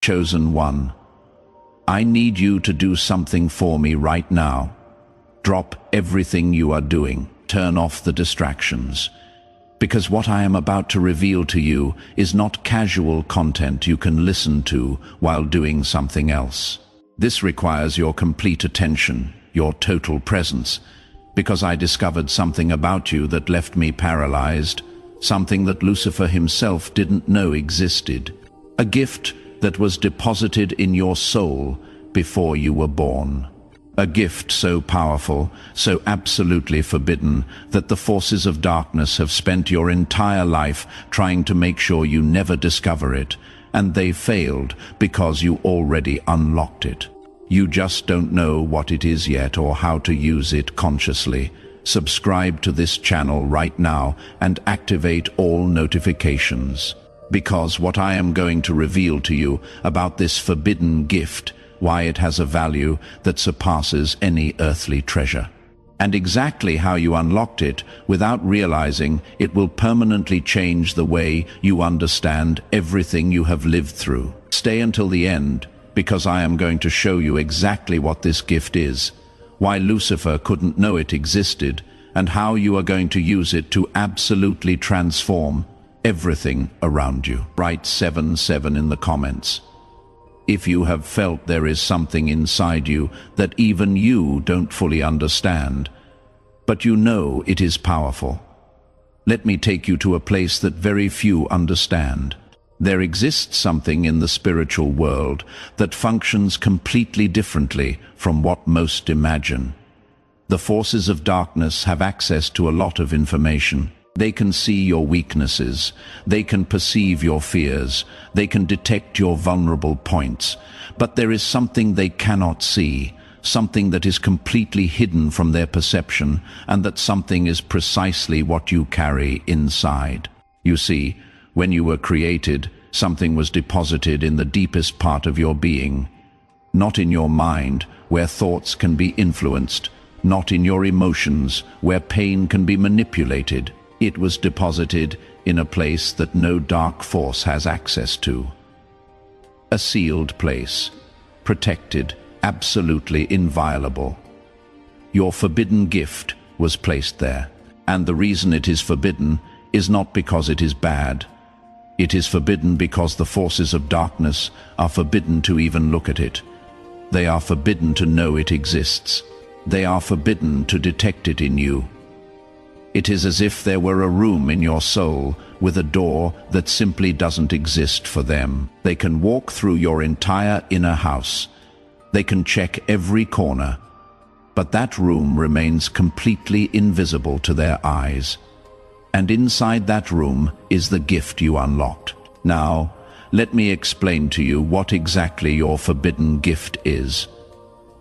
chosen one. I need you to do something for me right now. Drop everything you are doing. Turn off the distractions. Because what I am about to reveal to you is not casual content you can listen to while doing something else. This requires your complete attention, your total presence, because I discovered something about you that left me paralyzed, something that Lucifer himself didn't know existed, a gift that was deposited in your soul before you were born. A gift so powerful, so absolutely forbidden, that the forces of darkness have spent your entire life trying to make sure you never discover it, and they failed because you already unlocked it. You just don't know what it is yet or how to use it consciously. Subscribe to this channel right now and activate all notifications. Because what I am going to reveal to you about this forbidden gift, why it has a value that surpasses any earthly treasure, and exactly how you unlocked it without realizing it will permanently change the way you understand everything you have lived through. Stay until the end, because I am going to show you exactly what this gift is, why Lucifer couldn't know it existed, and how you are going to use it to absolutely transform everything around you. Write 77 in the comments if you have felt there is something inside you that even you don't fully understand, but you know it is powerful. Let me take you to a place that very few understand. There exists something in the spiritual world that functions completely differently from what most imagine. The forces of darkness have access to a lot of information. They can see your weaknesses, they can perceive your fears, they can detect your vulnerable points, but there is something they cannot see, something that is completely hidden from their perception, and that something is precisely what you carry inside. You see, when you were created, something was deposited in the deepest part of your being, not in your mind, where thoughts can be influenced, not in your emotions, where pain can be manipulated. It was deposited in a place that no dark force has access to. A sealed place, protected, absolutely inviolable. Your forbidden gift was placed there, and the reason it is forbidden is not because it is bad. It is forbidden because the forces of darkness are forbidden to even look at it. They are forbidden to know it exists. They are forbidden to detect it in you. It is as if there were a room in your soul with a door that simply doesn't exist for them. They can walk through your entire inner house. They can check every corner, but that room remains completely invisible to their eyes. And inside that room is the gift you unlocked. Now, let me explain to you what exactly your forbidden gift is.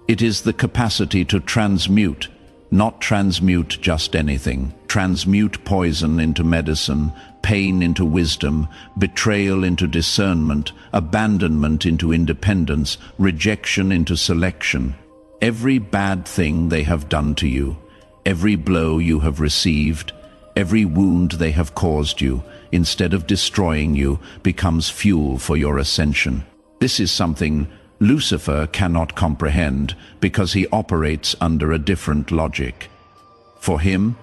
It is the capacity to transmute, not transmute just anything. Transmute poison into medicine, pain into wisdom, betrayal into discernment, abandonment into independence, rejection into selection. Every bad thing they have done to you, every blow you have received, every wound they have caused you, instead of destroying you, becomes fuel for your ascension. This is something Lucifer cannot comprehend because he operates under a different logic. For him,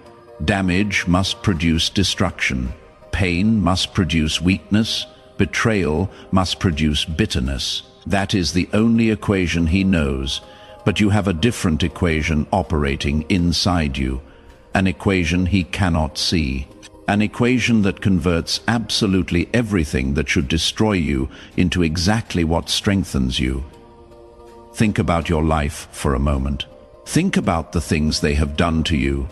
damage must produce destruction, pain must produce weakness, betrayal must produce bitterness. That is the only equation he knows, but you have a different equation operating inside you, an equation he cannot see, an equation that converts absolutely everything that should destroy you into exactly what strengthens you. Think about your life for a moment. Think about the things they have done to you,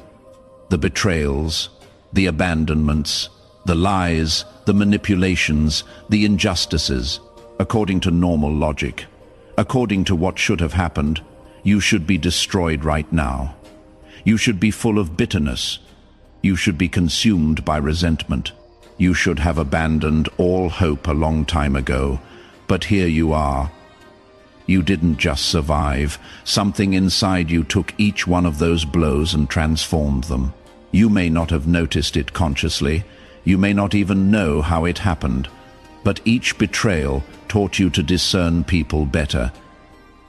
the betrayals, the abandonments, the lies, the manipulations, the injustices. According to normal logic, according to what should have happened, you should be destroyed right now. You should be full of bitterness. You should be consumed by resentment. You should have abandoned all hope a long time ago. But here you are. You didn't just survive. Something inside you took each one of those blows and transformed them. You may not have noticed it consciously. You may not even know how it happened. But each betrayal taught you to discern people better.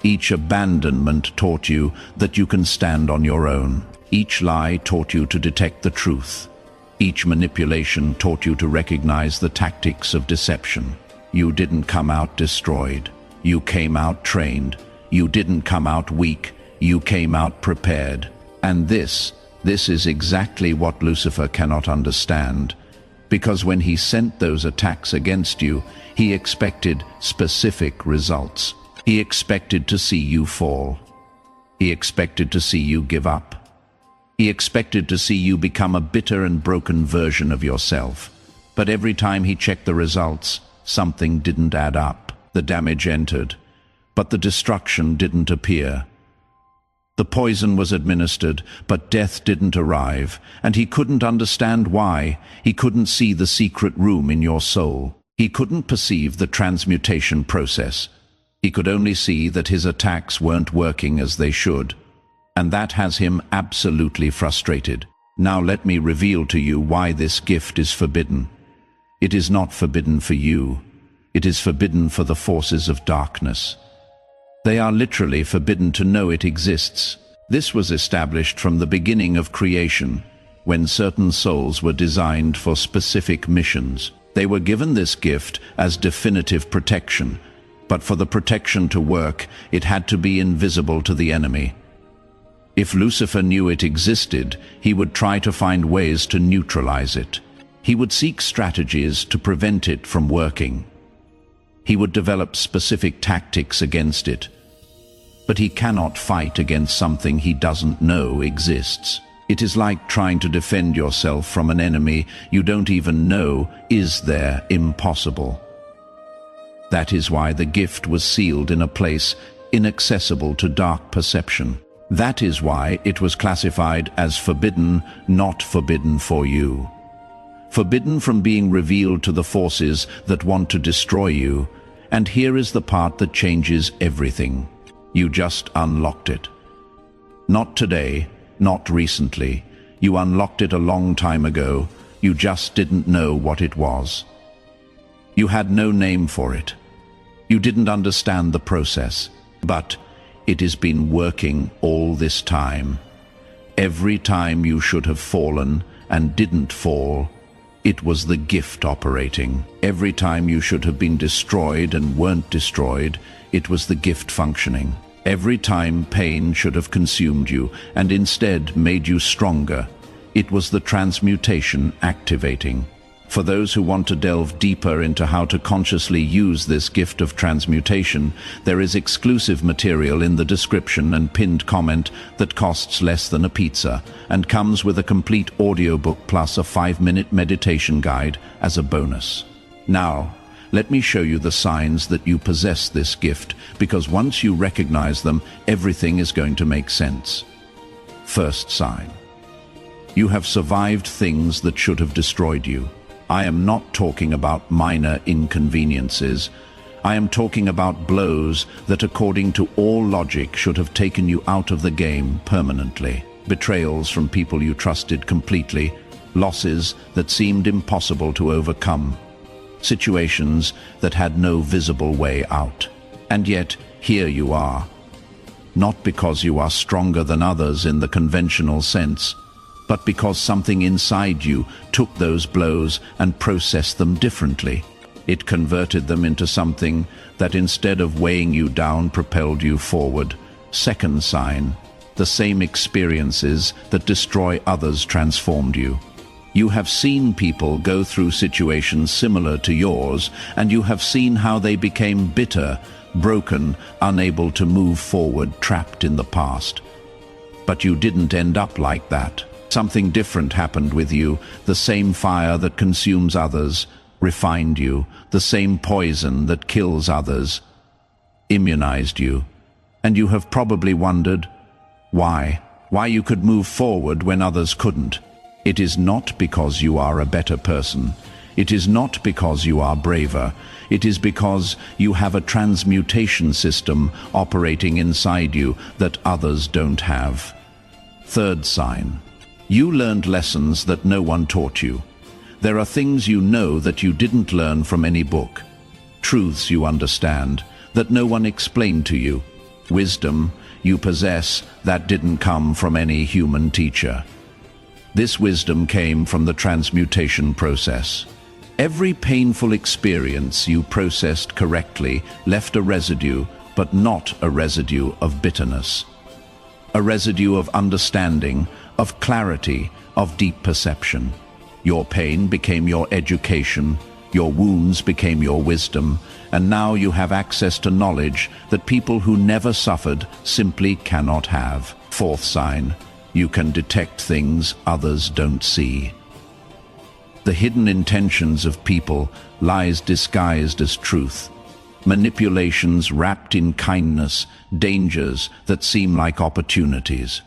Each abandonment taught you that you can stand on your own. Each lie taught you to detect the truth. Each manipulation taught you to recognize the tactics of deception. You didn't come out destroyed. You came out trained. You didn't come out weak. You came out prepared. And this is exactly what Lucifer cannot understand. Because when he sent those attacks against you, he expected specific results. He expected to see you fall. He expected to see you give up. He expected to see you become a bitter and broken version of yourself. But every time he checked the results, something didn't add up. The damage entered, but the destruction didn't appear. The poison was administered, but death didn't arrive, and he couldn't understand why. He couldn't see the secret room in your soul. He couldn't perceive the transmutation process. He could only see that his attacks weren't working as they should, and that has him absolutely frustrated. Now let me reveal to you why this gift is forbidden. It is not forbidden for you. It is forbidden for the forces of darkness. They are literally forbidden to know it exists. This was established from the beginning of creation, when certain souls were designed for specific missions. They were given this gift as definitive protection, but for the protection to work, it had to be invisible to the enemy. If Lucifer knew it existed, he would try to find ways to neutralize it. He would seek strategies to prevent it from working. He would develop specific tactics against it. But he cannot fight against something he doesn't know exists. It is like trying to defend yourself from an enemy you don't even know is there. Impossible. That is why the gift was sealed in a place inaccessible to dark perception. That is why it was classified as forbidden, not forbidden for you. Forbidden from being revealed to the forces that want to destroy you. And here is the part that changes everything. You just unlocked it. Not today, not recently. You unlocked it a long time ago. You just didn't know what it was. You had no name for it. You didn't understand the process. But it has been working all this time. Every time you should have fallen and didn't fall, it was the gift operating. Every time you should have been destroyed and weren't destroyed, it was the gift functioning. Every time pain should have consumed you and instead made you stronger, it was the transmutation activating. For those who want to delve deeper into how to consciously use this gift of transmutation, there is exclusive material in the description and pinned comment that costs less than a pizza and comes with a complete audiobook plus a 5-minute meditation guide as a bonus. Now, let me show you the signs that you possess this gift, because once you recognize them, everything is going to make sense. First sign. You have survived things that should have destroyed you. I am not talking about minor inconveniences. I am talking about blows that, according to all logic, should have taken you out of the game permanently. Betrayals from people you trusted completely, losses that seemed impossible to overcome, situations that had no visible way out. And yet, here you are. Not because you are stronger than others in the conventional sense, but because something inside you took those blows and processed them differently. It converted them into something that, instead of weighing you down, propelled you forward. Second sign, the same experiences that destroy others transformed you. You have seen people go through situations similar to yours, and you have seen how they became bitter, broken, unable to move forward, trapped in the past. But you didn't end up like that. Something different happened with you. The same fire that consumes others refined you. The same poison that kills others immunized you. And you have probably wondered why you could move forward when others couldn't. It is not because you are a better person. It is not because you are braver. It is because you have a transmutation system operating inside you that others don't have. Third sign. You learned lessons that no one taught you. There are things you know that you didn't learn from any book. truths you understand that no one explained to you, wisdom you possess that didn't come from any human teacher. This wisdom came from the transmutation process. Every painful experience you processed correctly left a residue, but not a residue of bitterness. A residue of understanding, of clarity, of deep perception. Your pain became your education, your wounds became your wisdom, and now you have access to knowledge that people who never suffered simply cannot have. Fourth sign, you can detect things others don't see. The hidden intentions of people, lies disguised as truth, manipulations wrapped in kindness, dangers that seem like opportunities.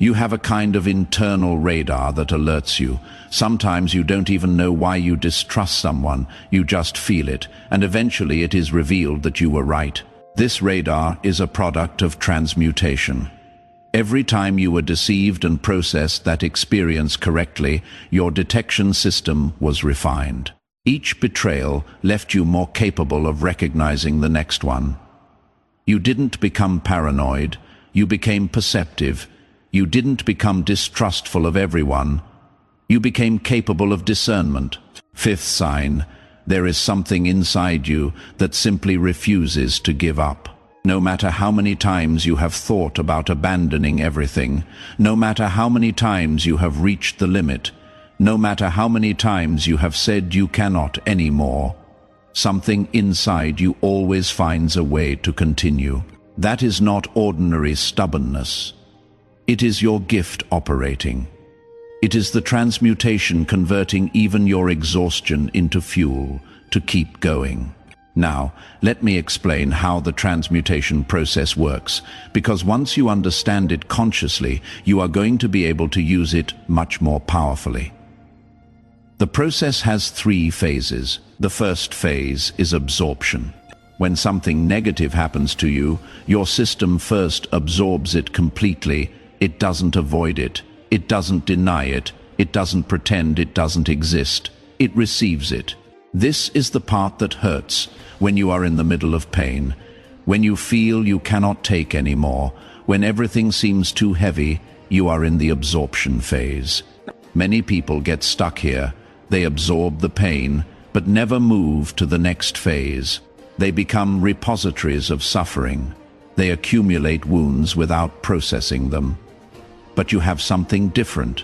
You have a kind of internal radar that alerts you. Sometimes you don't even know why you distrust someone, you just feel it, and eventually it is revealed that you were right. This radar is a product of transmutation. Every time you were deceived and processed that experience correctly, your detection system was refined. Each betrayal left you more capable of recognizing the next one. You didn't become paranoid, you became perceptive. You didn't become distrustful of everyone. You became capable of discernment. Fifth sign, there is something inside you that simply refuses to give up. No matter how many times you have thought about abandoning everything, no matter how many times you have reached the limit, no matter how many times you have said you cannot anymore, something inside you always finds a way to continue. That is not ordinary stubbornness. It is your gift operating. It is the transmutation converting even your exhaustion into fuel to keep going. Now, let me explain how the transmutation process works, because once you understand it consciously, you are going to be able to use it much more powerfully. The process has 3 phases. The first phase is absorption. When something negative happens to you, your system first absorbs it completely. It doesn't avoid it. It doesn't deny it. It doesn't pretend it doesn't exist. It receives it. This is the part that hurts when you are in the middle of pain, when you feel you cannot take anymore, when everything seems too heavy. You are in the absorption phase. Many people get stuck here. They absorb the pain, but never move to the next phase. They become repositories of suffering. They accumulate wounds without processing them. But you have something different.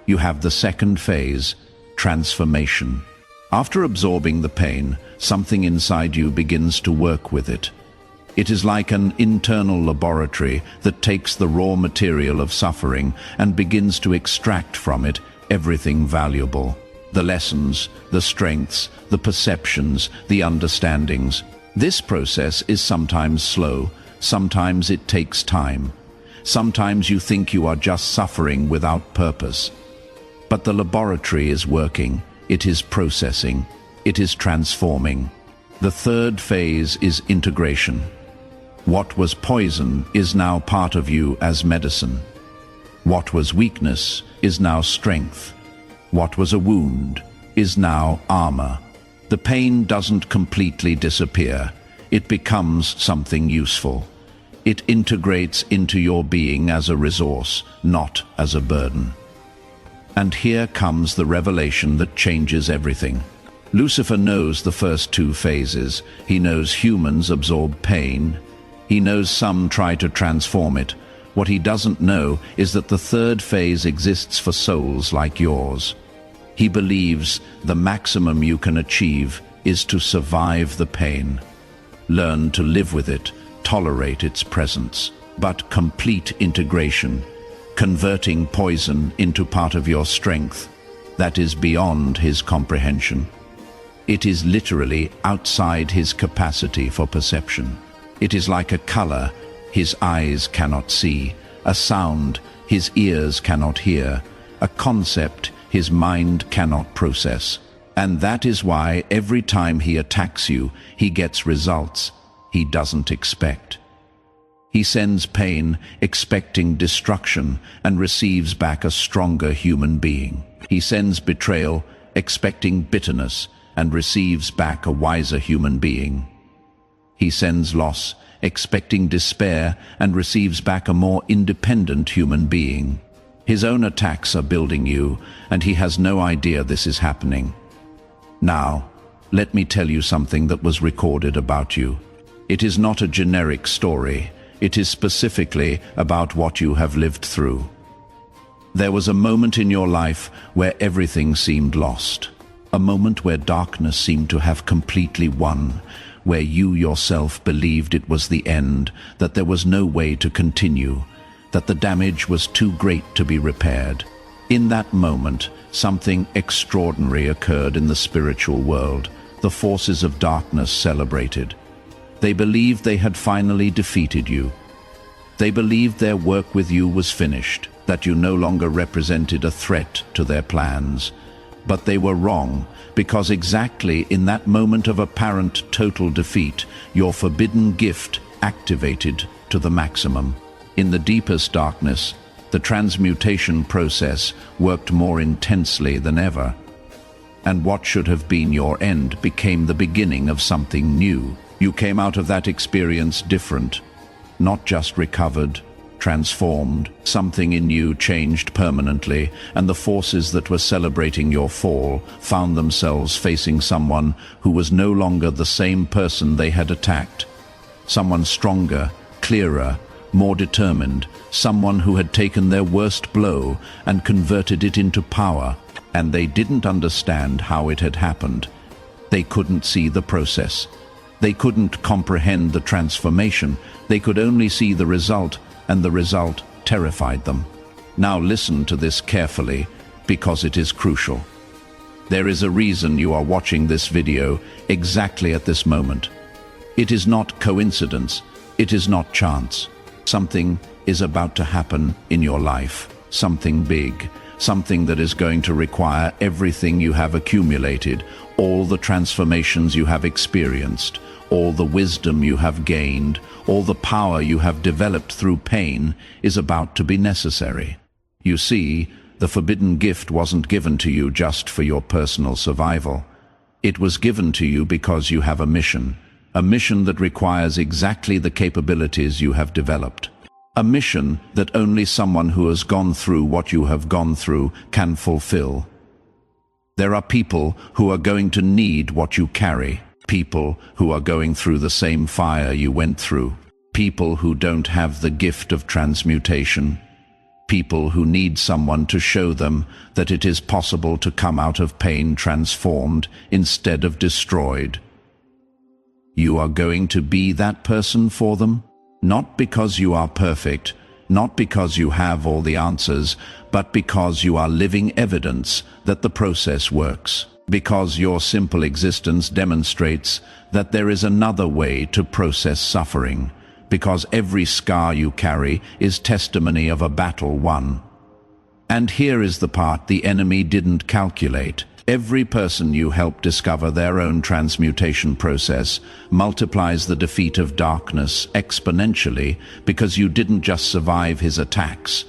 You have the second phase, transformation. After absorbing the pain, something inside you begins to work with it. It is like an internal laboratory that takes the raw material of suffering and begins to extract from it everything valuable. The lessons, the strengths, the perceptions, the understandings. This process is sometimes slow, sometimes it takes time. Sometimes you think you are just suffering without purpose. But the laboratory is working, it is processing, it is transforming. The third phase is integration. What was poison is now part of you as medicine. What was weakness is now strength. What was a wound is now armor. The pain doesn't completely disappear. It becomes something useful. It integrates into your being as a resource, not as a burden. And here comes the revelation that changes everything. Lucifer knows the first 2 phases. He knows humans absorb pain. He knows some try to transform it. What he doesn't know is that the third phase exists for souls like yours. He believes the maximum you can achieve is to survive the pain. Learn to live with it, tolerate its presence. But complete integration, converting poison into part of your strength, that is beyond his comprehension. It is literally outside his capacity for perception. It is like a color his eyes cannot see, a sound his ears cannot hear, a concept his mind cannot process. And that is why every time he attacks you, he gets results he doesn't expect. He sends pain, expecting destruction, and receives back a stronger human being. He sends betrayal, expecting bitterness, and receives back a wiser human being. He sends loss, expecting despair, and receives back a more independent human being. His own attacks are building you, and he has no idea this is happening. Now, let me tell you something that was recorded about you. It is not a generic story. It is specifically about what you have lived through. There was a moment in your life where everything seemed lost. A moment where darkness seemed to have completely won, where you yourself believed it was the end, that there was no way to continue, that the damage was too great to be repaired. In that moment, something extraordinary occurred in the spiritual world. The forces of darkness celebrated. They believed they had finally defeated you. They believed their work with you was finished, that you no longer represented a threat to their plans. But they were wrong, because exactly in that moment of apparent total defeat, your forbidden gift activated to the maximum. In the deepest darkness, the transmutation process worked more intensely than ever. And what should have been your end became the beginning of something new. You came out of that experience different, not just recovered, transformed. Something in you changed permanently, and the forces that were celebrating your fall found themselves facing someone who was no longer the same person they had attacked. Someone stronger, clearer, more determined, someone who had taken their worst blow and converted it into power, and they didn't understand how it had happened. They couldn't see the process. They couldn't comprehend the transformation. They could only see the result, and the result terrified them. Now listen to this carefully, because it is crucial. There is a reason you are watching this video exactly at this moment. It is not coincidence. It is not chance. Something is about to happen in your life. Something big. Something that is going to require everything you have accumulated, all the transformations you have experienced, all the wisdom you have gained, all the power you have developed through pain is about to be necessary. You see, the forbidden gift wasn't given to you just for your personal survival. It was given to you because you have a mission that requires exactly the capabilities you have developed. A mission that only someone who has gone through what you have gone through can fulfill. There are people who are going to need what you carry. People who are going through the same fire you went through. People who don't have the gift of transmutation. People who need someone to show them that it is possible to come out of pain transformed instead of destroyed. You are going to be that person for them, not because you are perfect, not because you have all the answers, but because you are living evidence that the process works. Because your simple existence demonstrates that there is another way to process suffering, because every scar you carry is testimony of a battle won. And here is the part the enemy didn't calculate. Every person you help discover their own transmutation process multiplies the defeat of darkness exponentially, because you didn't just survive his attacks.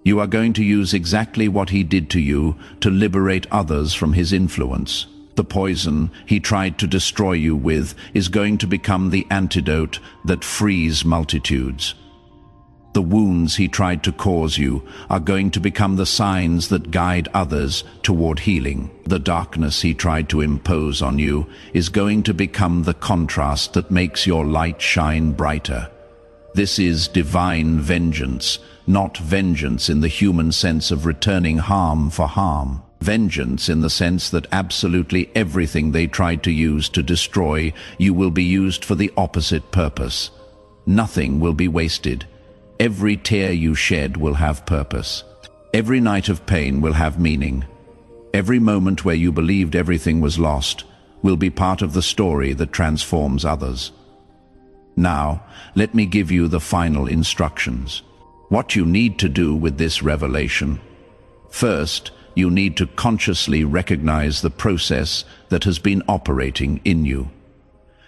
You are going to use exactly what he did to you to liberate others from his influence. The poison he tried to destroy you with is going to become the antidote that frees multitudes. The wounds he tried to cause you are going to become the signs that guide others toward healing. The darkness he tried to impose on you is going to become the contrast that makes your light shine brighter. This is divine vengeance, not vengeance in the human sense of returning harm for harm. Vengeance in the sense that absolutely everything they tried to use to destroy you will be used for the opposite purpose. Nothing will be wasted. Every tear you shed will have purpose. Every night of pain will have meaning. Every moment where you believed everything was lost will be part of the story that transforms others. Now, let me give you the final instructions. What you need to do with this revelation. First, you need to consciously recognize the process that has been operating in you.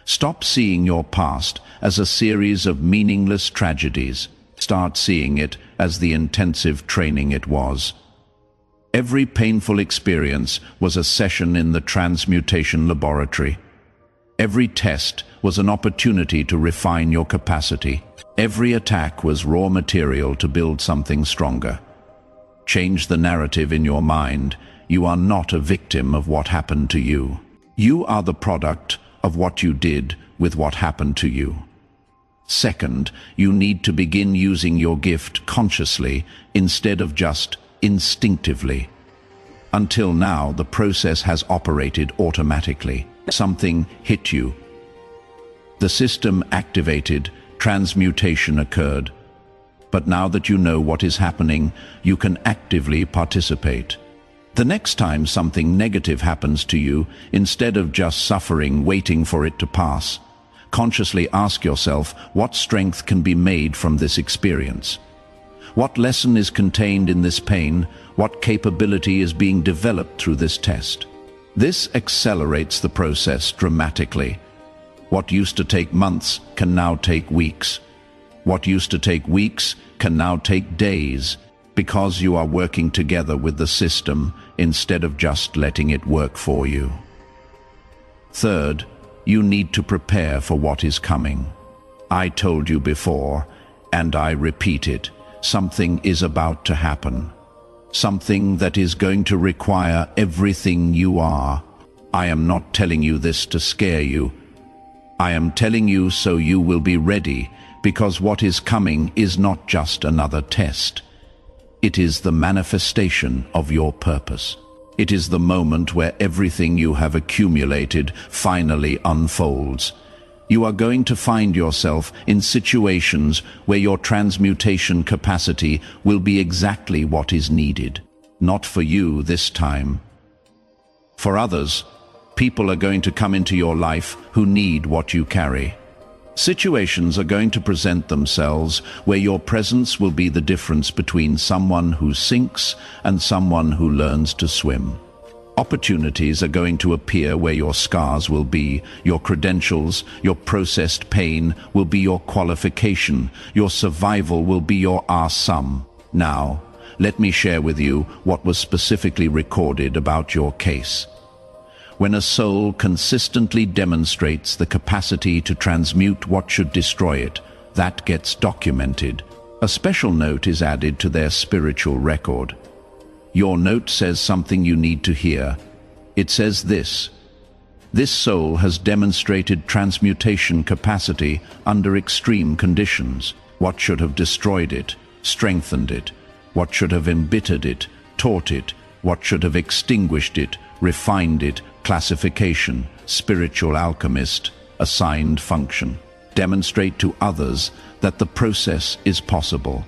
Stop seeing your past as a series of meaningless tragedies. Start seeing it as the intensive training it was. Every painful experience was a session in the transmutation laboratory. Every test was an opportunity to refine your capacity. Every attack was raw material to build something stronger. Change the narrative in your mind. You are not a victim of what happened to you. You are the product of what you did with what happened to you. Second, you need to begin using your gift consciously instead of just instinctively. Until now, the process has operated automatically. Something hit you. The system activated, transmutation occurred. But now that you know what is happening, you can actively participate. The next time something negative happens to you, instead of just suffering, waiting for it to pass, consciously ask yourself what strength can be made from this experience. What lesson is contained in this pain? What capability is being developed through this test? This accelerates the process dramatically. What used to take months can now take weeks. What used to take weeks can now take days, because you are working together with the system instead of just letting it work for you. Third, you need to prepare for what is coming. I told you before, and I repeat it, something is about to happen. Something that is going to require everything you are. I am not telling you this to scare you. I am telling you so you will be ready, because what is coming is not just another test. It is the manifestation of your purpose. It is the moment where everything you have accumulated finally unfolds. You are going to find yourself in situations where your transmutation capacity will be exactly what is needed. Not for you this time. For others, people are going to come into your life who need what you carry. Situations are going to present themselves where your presence will be the difference between someone who sinks and someone who learns to swim. Opportunities are going to appear where your scars will be, your credentials, your processed pain will be your qualification, your survival will be your sum. Now, let me share with you what was specifically recorded about your case. When a soul consistently demonstrates the capacity to transmute what should destroy it, that gets documented. A special note is added to their spiritual record. Your note says something you need to hear. It says this: this soul has demonstrated transmutation capacity under extreme conditions. What should have destroyed it, strengthened it? What should have embittered it, taught it? What should have extinguished it, refined it? Classification, spiritual alchemist, assigned function. Demonstrate to others that the process is possible.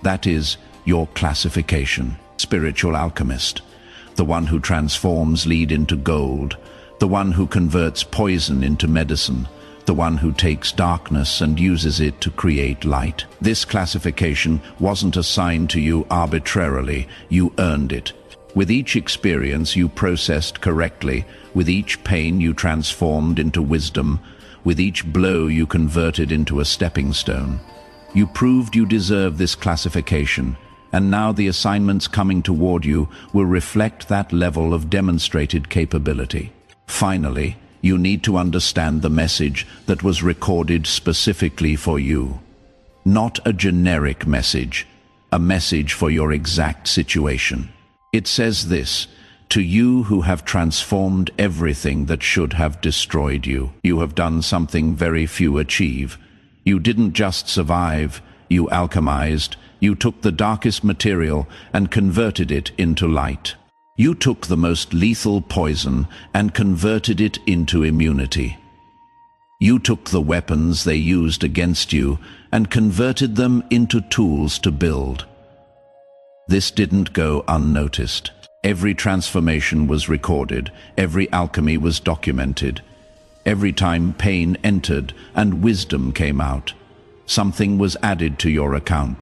That is your classification. Spiritual alchemist, the one who transforms lead into gold, the one who converts poison into medicine, the one who takes darkness and uses it to create light. This classification wasn't assigned to you arbitrarily, you earned it. With each experience you processed correctly, with each pain you transformed into wisdom, with each blow you converted into a stepping stone. You proved you deserve this classification, and now the assignments coming toward you will reflect that level of demonstrated capability. Finally, you need to understand the message that was recorded specifically for you. Not a generic message, a message for your exact situation. It says this: to you who have transformed everything that should have destroyed you. You have done something very few achieve. You didn't just survive, you alchemized. You took the darkest material and converted it into light. You took the most lethal poison and converted it into immunity. You took the weapons they used against you and converted them into tools to build. This didn't go unnoticed. Every transformation was recorded, every alchemy was documented. Every time pain entered and wisdom came out, something was added to your account.